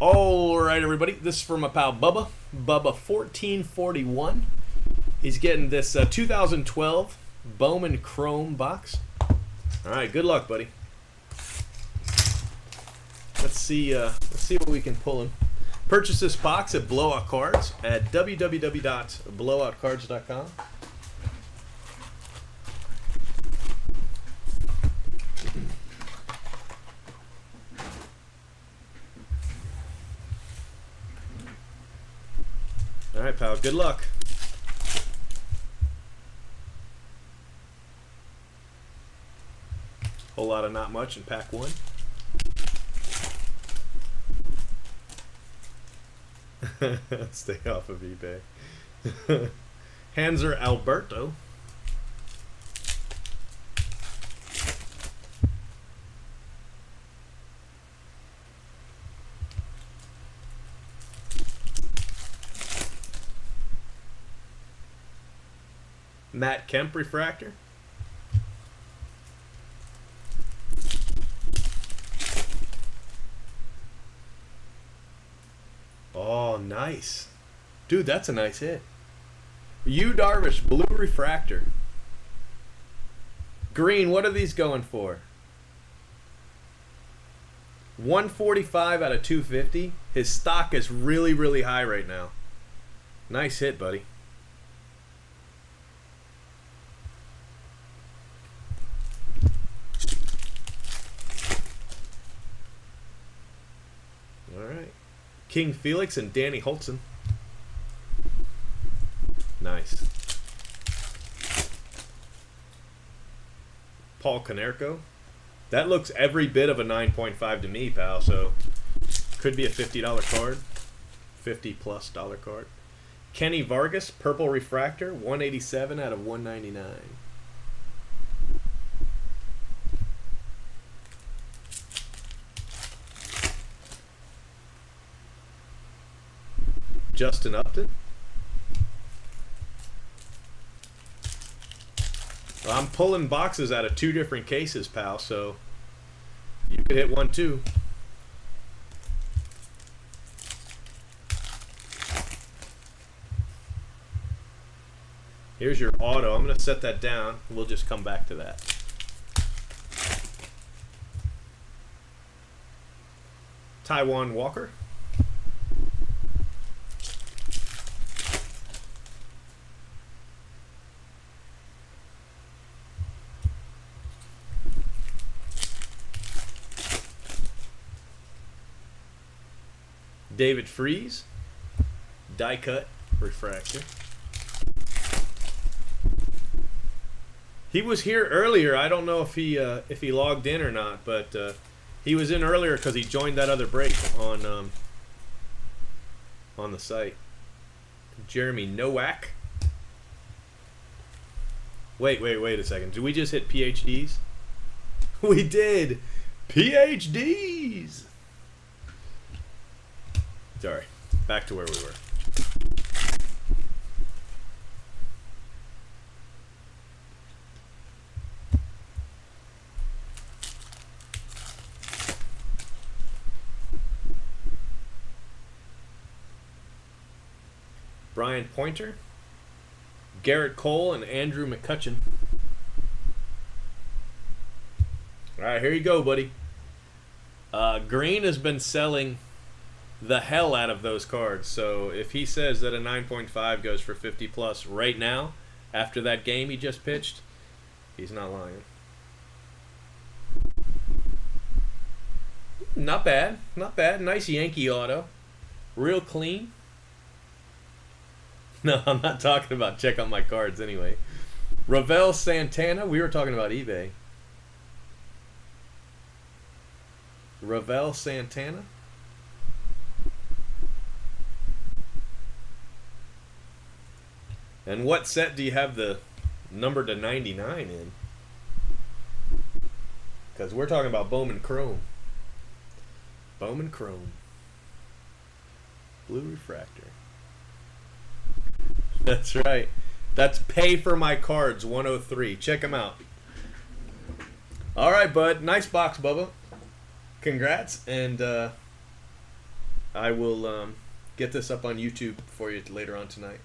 All right, everybody. This is from my pal Bubba. Bubba1441. He's getting this 2012 Bowman Chrome box. All right, good luck, buddy. Let's see what we can pull him. Purchase this box at Blowout Cards at www.blowoutcards.com. All right, pal. Good luck. Whole lot of not much in pack one. Stay off of eBay. Hanser Alberto. Matt Kemp refractor. Oh, nice. Dude, that's a nice hit. Darvish blue refractor. Green, what are these going for? 145 out of 250. His stock is really, really high right now. Nice hit, buddy. All right. King Felix and Danny Holtzen. Nice. Paul Konerko. That looks every bit of a 9.5 to me, pal, so could be a $50 card. $50+ card. Kenny Vargas, purple refractor, 187 out of 199. Justin Upton. Well, I'm pulling boxes out of 2 different cases, pal, so you could hit one too. Here's your auto. I'm going to set that down. We'll just come back to that. Taiwan Walker. David Freese, die cut refractor. He was here earlier. I don't know if he logged in or not, but he was in earlier because he joined that other break on the site. Jeremy Nowak. Wait a second. Did we just hit PhDs? We did. PhDs. Sorry, back to where we were. Brian Pointer, Garrett Cole, and Andrew McCutcheon. All right, here you go, buddy. Green has been selling the hell out of those cards, so if he says that a 9.5 goes for 50+ right now after that game he just pitched, he's not lying. Not bad, not bad. Nice Yankee auto, real clean. No, I'm not talking about check on my cards anyway. Ravel Santana, we were talking about eBay. Ravel Santana. And what set do you have the number to 99 in? Because we're talking about Bowman Chrome. Bowman Chrome. Blue refractor. That's right. That's Pay for My Cards 103. Check them out. All right, bud. Nice box, Bubba. Congrats. And I will get this up on YouTube for you later on tonight.